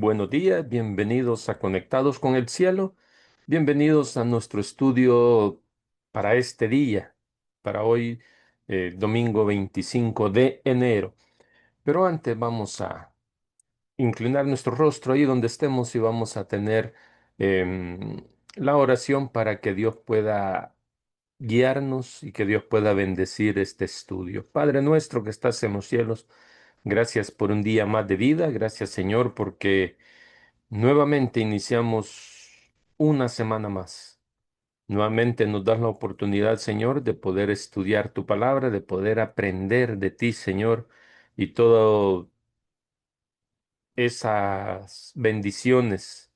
buenos días, bienvenidos a Conectados con el Cielo, bienvenidos a nuestro estudio para este día, para hoy, domingo 25 de enero. Pero antes vamos a inclinar nuestro rostro ahí donde estemos y vamos a tener la oración para que Dios pueda guiarnos y que Dios pueda bendecir este estudio. Padre nuestro que estás en los cielos, gracias por un día más de vida, gracias Señor porque nuevamente iniciamos una semana más. Nuevamente nos das la oportunidad, Señor, de poder estudiar tu palabra, de poder aprender de ti, Señor, y todo esas bendiciones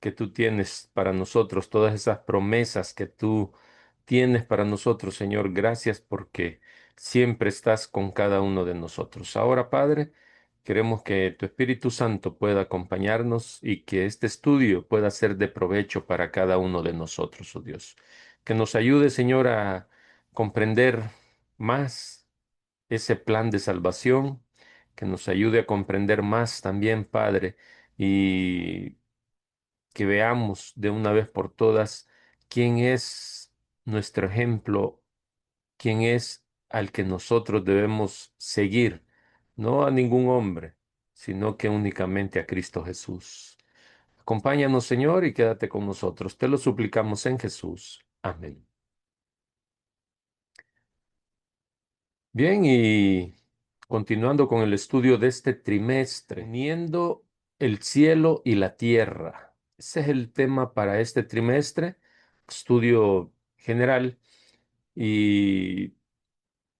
que tú tienes para nosotros, todas esas promesas que tú tienes para nosotros, Señor. Gracias porque siempre estás con cada uno de nosotros. Ahora, Padre, queremos que tu Espíritu Santo pueda acompañarnos y que este estudio pueda ser de provecho para cada uno de nosotros, oh Dios. Que nos ayude, Señor, a comprender más ese plan de salvación, que nos ayude a comprender más también, Padre, y que veamos de una vez por todas quién es nuestro ejemplo, quién es al que nosotros debemos seguir, no a ningún hombre, sino que únicamente a Cristo Jesús. Acompáñanos, Señor, y quédate con nosotros. Te lo suplicamos en Jesús. Amén. Bien, y continuando con el estudio de este trimestre, uniendo el cielo y la tierra. Ese es el tema para este trimestre, estudio general, y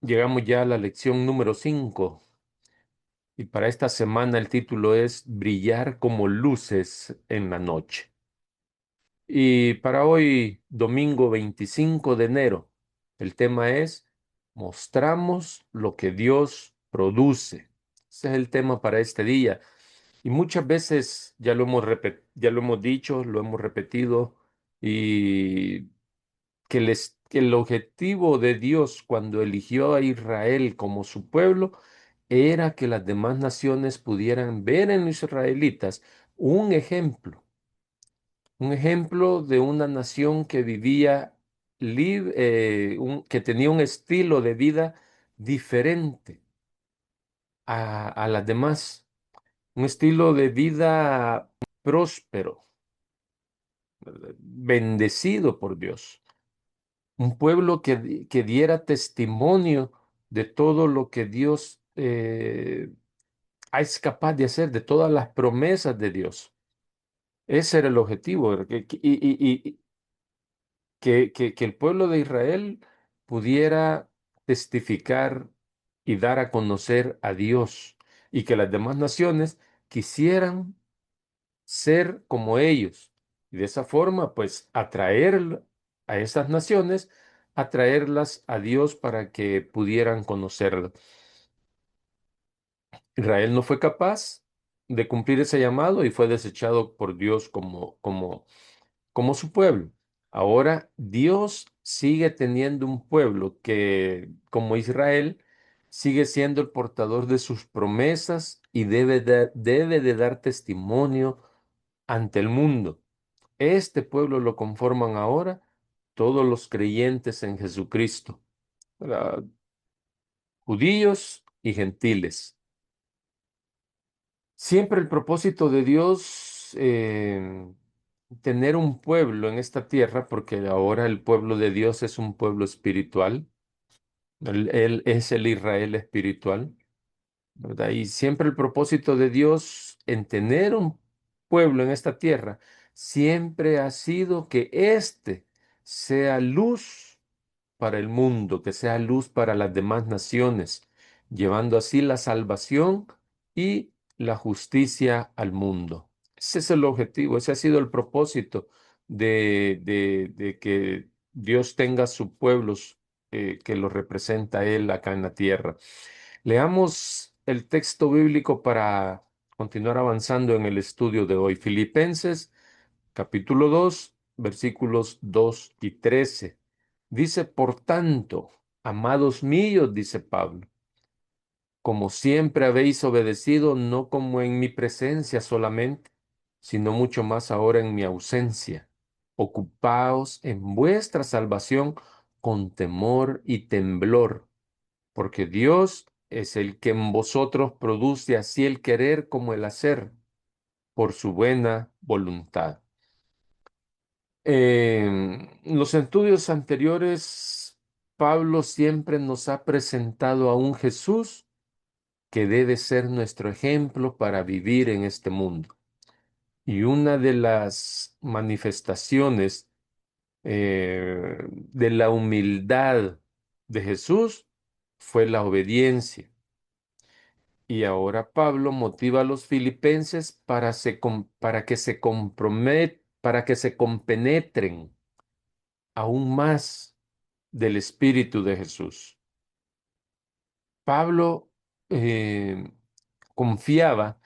llegamos ya a la lección número 5. Y para esta semana el título es Brillar como luces en la noche. Y para hoy, domingo 25 de enero, el tema es Mostramos lo que Dios produce. Ese es el tema para este día. Y muchas veces ya lo hemos dicho, lo hemos repetido, y que el objetivo de Dios cuando eligió a Israel como su pueblo era que las demás naciones pudieran ver en los israelitas un ejemplo, un ejemplo de una nación que vivía que tenía un estilo de vida diferente a las demás, un estilo de vida próspero, ¿verdad? Bendecido por Dios, un pueblo que diera testimonio de todo lo que Dios es capaz de hacer, de todas las promesas de Dios. Ese era el objetivo, ¿verdad? Que el pueblo de Israel pudiera testificar y dar a conocer a Dios y que las demás naciones quisieran ser como ellos. Y de esa forma, pues, atraer a esas naciones, atraerlas a Dios para que pudieran conocerlo. Israel no fue capaz de cumplir ese llamado y fue desechado por Dios como su pueblo. Ahora Dios sigue teniendo un pueblo que, como Israel, sigue siendo el portador de sus promesas y debe de dar testimonio ante el mundo. Este pueblo lo conforman ahora todos los creyentes en Jesucristo, ¿verdad? Judíos y gentiles. Siempre el propósito de Dios, tener un pueblo en esta tierra, porque ahora el pueblo de Dios es un pueblo espiritual. Él es el Israel espiritual, ¿verdad? Y siempre el propósito de Dios en tener un pueblo en esta tierra, siempre ha sido que éste sea luz para el mundo, que sea luz para las demás naciones, llevando así la salvación y la justicia al mundo. Ese es el objetivo, ese ha sido el propósito de que Dios tenga su pueblo, que lo representa a Él acá en la tierra. Leamos el texto bíblico para continuar avanzando en el estudio de hoy. Filipenses capítulo 2, versículos 2 y 13. Dice, por tanto, amados míos, dice Pablo, como siempre habéis obedecido, no como en mi presencia solamente, sino mucho más ahora en mi ausencia. Ocupaos en vuestra salvación con temor y temblor, porque Dios es el que en vosotros produce así el querer como el hacer, por su buena voluntad. En los estudios anteriores, Pablo siempre nos ha presentado a un Jesús que debe ser nuestro ejemplo para vivir en este mundo. Y una de las manifestaciones de la humildad de Jesús fue la obediencia. Y ahora Pablo motiva a los filipenses para que se compenetren aún más del Espíritu de Jesús. Pablo eh, confiaba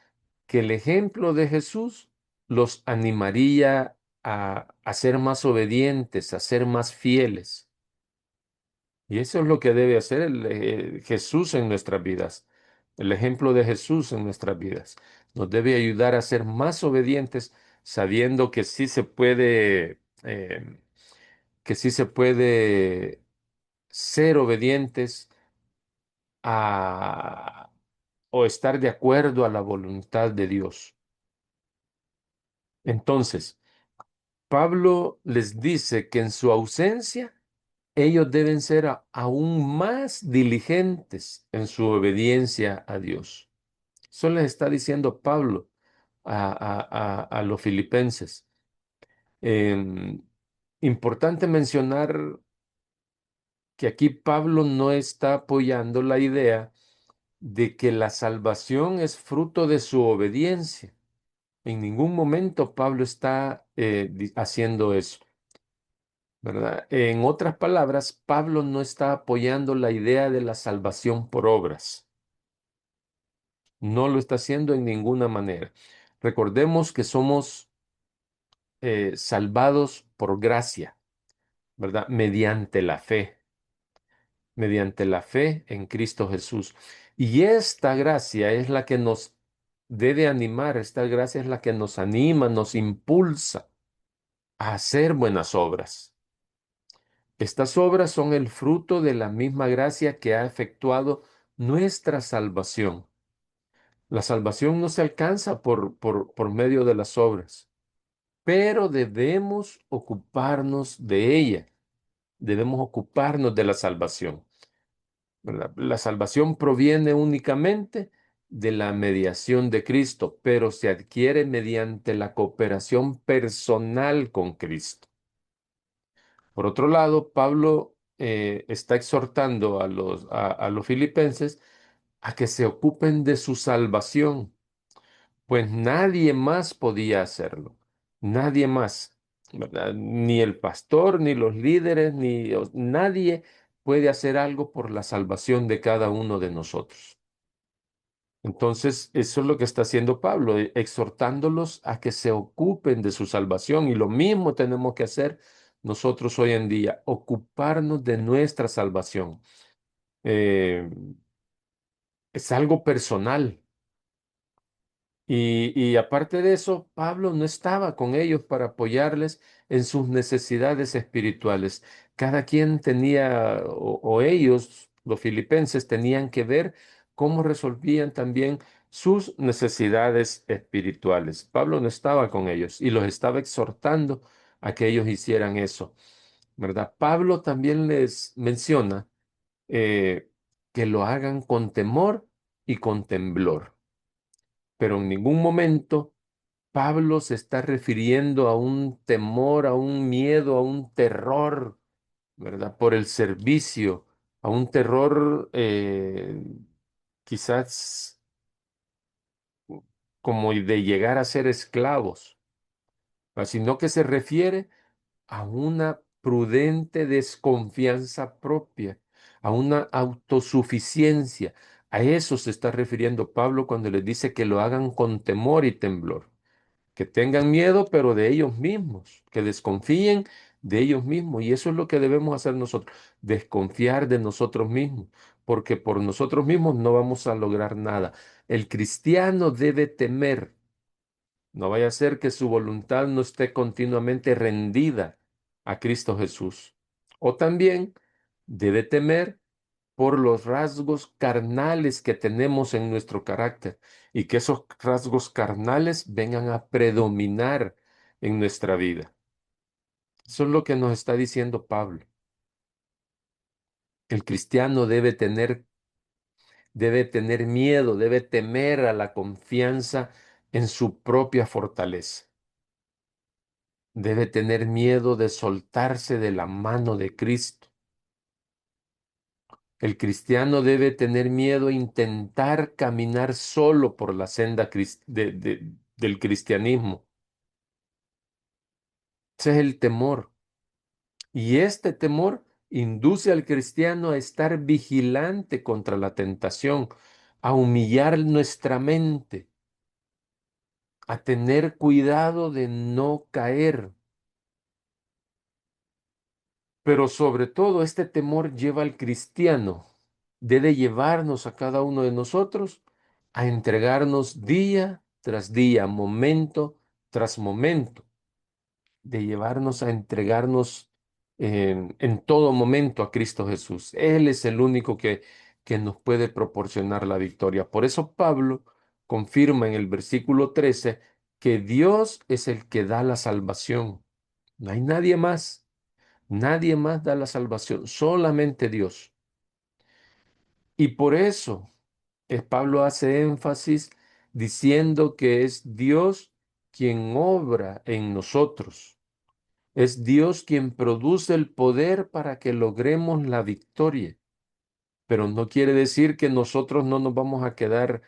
que el ejemplo de Jesús los animaría a ser más obedientes, a ser más fieles. Y eso es lo que debe hacer Jesús en nuestras vidas. El ejemplo de Jesús en nuestras vidas nos debe ayudar a ser más obedientes, sabiendo que sí se puede ser obedientes a, o estar de acuerdo a la voluntad de Dios. Entonces, Pablo les dice que en su ausencia ellos deben ser aún más diligentes en su obediencia a Dios. Eso les está diciendo Pablo a los filipenses. Em, Importante mencionar que aquí Pablo no está apoyando la idea de que la salvación es fruto de su obediencia. En ningún momento Pablo está haciendo eso, ¿verdad? En otras palabras, Pablo no está apoyando la idea de la salvación por obras. No lo está haciendo en ninguna manera. Recordemos que somos salvados por gracia, ¿verdad? Mediante la fe en Cristo Jesús. Y esta gracia es la que nos debe animar, esta gracia es la que nos anima, nos impulsa a hacer buenas obras. Estas obras son el fruto de la misma gracia que ha efectuado nuestra salvación. La salvación no se alcanza por medio de las obras, pero debemos ocuparnos de ella, debemos ocuparnos de la salvación, ¿verdad? La salvación proviene únicamente de la mediación de Cristo, pero se adquiere mediante la cooperación personal con Cristo. Por otro lado, Pablo está exhortando a los filipenses a que se ocupen de su salvación, pues nadie más podía hacerlo, nadie más, ¿verdad? Ni el pastor, ni los líderes, nadie puede hacer algo por la salvación de cada uno de nosotros. Entonces, eso es lo que está haciendo Pablo, exhortándolos a que se ocupen de su salvación. Y lo mismo tenemos que hacer nosotros hoy en día, ocuparnos de nuestra salvación. Eh, es algo personal. Y aparte de eso, Pablo no estaba con ellos para apoyarles en sus necesidades espirituales. Cada quien tenía, o ellos, los filipenses, tenían que ver cómo resolvían también sus necesidades espirituales. Pablo no estaba con ellos y los estaba exhortando a que ellos hicieran eso, ¿verdad? Pablo también les menciona eh, que lo hagan con temor y con temblor, pero en ningún momento Pablo se está refiriendo a un temor, a un miedo, a un terror, ¿verdad? Por el servicio, a un terror quizás como de llegar a ser esclavos, sino que se refiere a una prudente desconfianza propia, a una autosuficiencia. A eso se está refiriendo Pablo cuando les dice que lo hagan con temor y temblor. Que tengan miedo, pero de ellos mismos, que desconfíen de ellos mismos. Y eso es lo que debemos hacer nosotros, desconfiar de nosotros mismos, porque por nosotros mismos no vamos a lograr nada. El cristiano debe temer, No vaya a ser que su voluntad no esté continuamente rendida a Cristo Jesús. O también debe temer por los rasgos carnales que tenemos en nuestro carácter y que esos rasgos carnales vengan a predominar en nuestra vida. Eso es lo que nos está diciendo Pablo. El cristiano debe tener miedo, debe temer a la confianza en su propia fortaleza. Debe tener miedo de soltarse de la mano de Cristo. El cristiano debe tener miedo a intentar caminar solo por la senda del cristianismo. Ese es el temor. Y este temor induce al cristiano a estar vigilante contra la tentación, a humillar nuestra mente, a tener cuidado de no caer. Pero sobre todo este temor lleva al cristiano, debe llevarnos a cada uno de nosotros a entregarnos día tras día, momento tras momento, de llevarnos a entregarnos en todo momento a Cristo Jesús. Él es el único que nos puede proporcionar la victoria. Por eso Pablo confirma en el versículo 13 que Dios es el que da la salvación. No hay nadie más. Nadie más da la salvación, solamente Dios. Y por eso Pablo hace énfasis diciendo que es Dios quien obra en nosotros. Es Dios quien produce el poder para que logremos la victoria. Pero no quiere decir que nosotros no nos vamos a quedar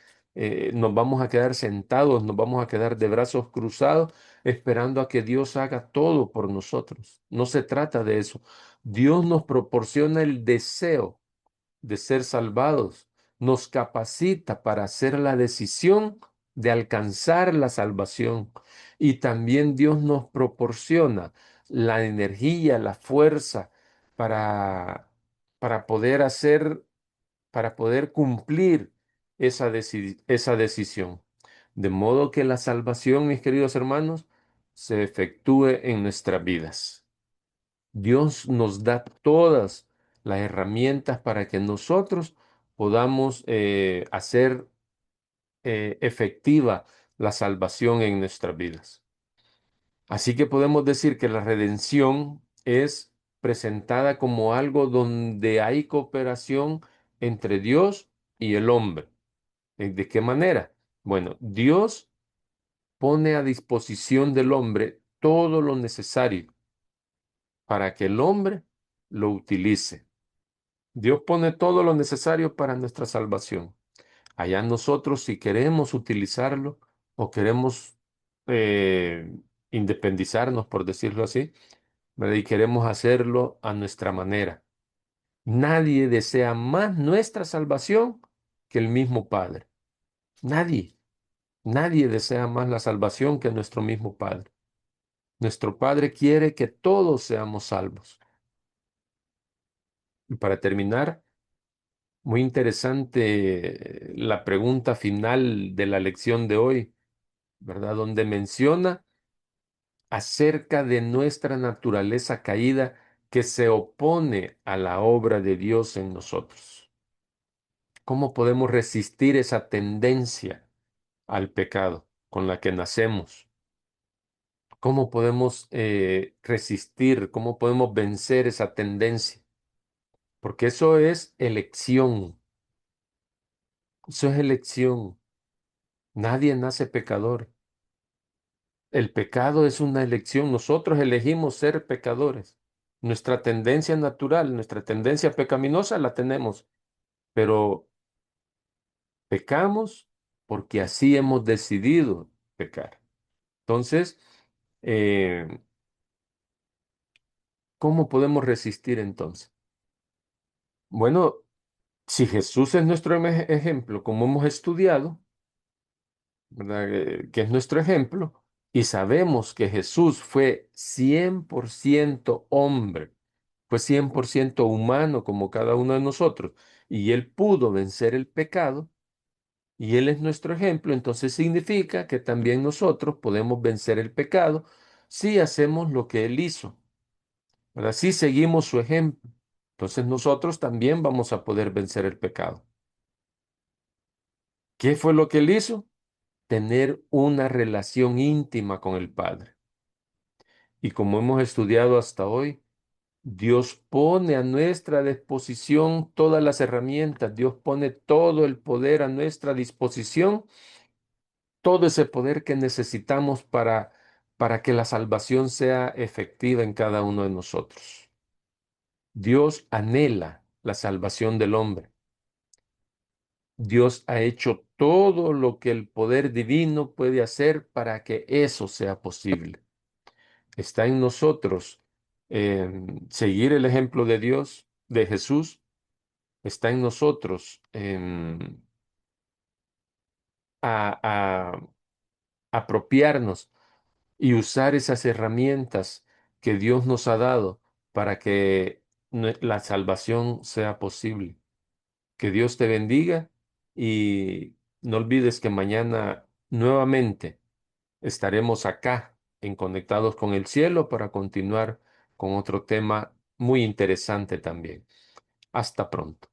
sentados, nos vamos a quedar de brazos cruzados esperando a que Dios haga todo por nosotros. No se trata de eso. Dios nos proporciona el deseo de ser salvados, nos capacita para hacer la decisión de alcanzar la salvación. Y también Dios nos proporciona la energía, la fuerza para, para poder hacer, para poder cumplir esa decisión. De modo que la salvación, mis queridos hermanos, se efectúe en nuestras vidas. Dios nos da todas las herramientas para que nosotros podamos hacer efectiva la salvación en nuestras vidas. Así que podemos decir que la redención es presentada como algo donde hay cooperación entre Dios y el hombre. ¿De qué manera? Bueno, Dios pone a disposición del hombre todo lo necesario para que el hombre lo utilice. Dios pone todo lo necesario para nuestra salvación. Allá nosotros si queremos utilizarlo o queremos eh, independizarnos, por decirlo así, ¿verdad? Y queremos hacerlo a nuestra manera. Nadie desea más nuestra salvación que el mismo Padre. Nadie, nadie desea más la salvación que nuestro mismo Padre. Nuestro Padre quiere que todos seamos salvos. Y para terminar, muy interesante la pregunta final de la lección de hoy, ¿verdad? Donde menciona acerca de nuestra naturaleza caída que se opone a la obra de Dios en nosotros. ¿Cómo podemos resistir esa tendencia al pecado con la que nacemos? ¿Cómo podemos resistir? ¿Cómo podemos vencer esa tendencia? Porque eso es elección. Eso es elección. Nadie nace pecador. El pecado es una elección. Nosotros elegimos ser pecadores. Nuestra tendencia natural, nuestra tendencia pecaminosa la tenemos, pero pecamos porque así hemos decidido pecar. Entonces, eh, ¿cómo podemos resistir entonces? Bueno, si Jesús es nuestro ejemplo, como hemos estudiado, ¿verdad? Que es nuestro ejemplo, y sabemos que Jesús fue 100% hombre, fue 100% humano como cada uno de nosotros, y él pudo vencer el pecado, y Él es nuestro ejemplo, entonces significa que también nosotros podemos vencer el pecado si hacemos lo que Él hizo, ¿verdad? Si seguimos su ejemplo, entonces nosotros también vamos a poder vencer el pecado. ¿Qué fue lo que Él hizo? Tener una relación íntima con el Padre. Y como hemos estudiado hasta hoy, Dios pone a nuestra disposición todas las herramientas, Dios pone todo el poder a nuestra disposición, todo ese poder que necesitamos para que la salvación sea efectiva en cada uno de nosotros. Dios anhela la salvación del hombre. Dios ha hecho todo lo que el poder divino puede hacer para que eso sea posible. Está en nosotros seguir el ejemplo de Dios, de Jesús. Está en nosotros a apropiarnos y usar esas herramientas que Dios nos ha dado para que la salvación sea posible. Que Dios te bendiga y no olvides que mañana nuevamente estaremos acá en Conectados con el Cielo para continuar con otro tema muy interesante también. Hasta pronto.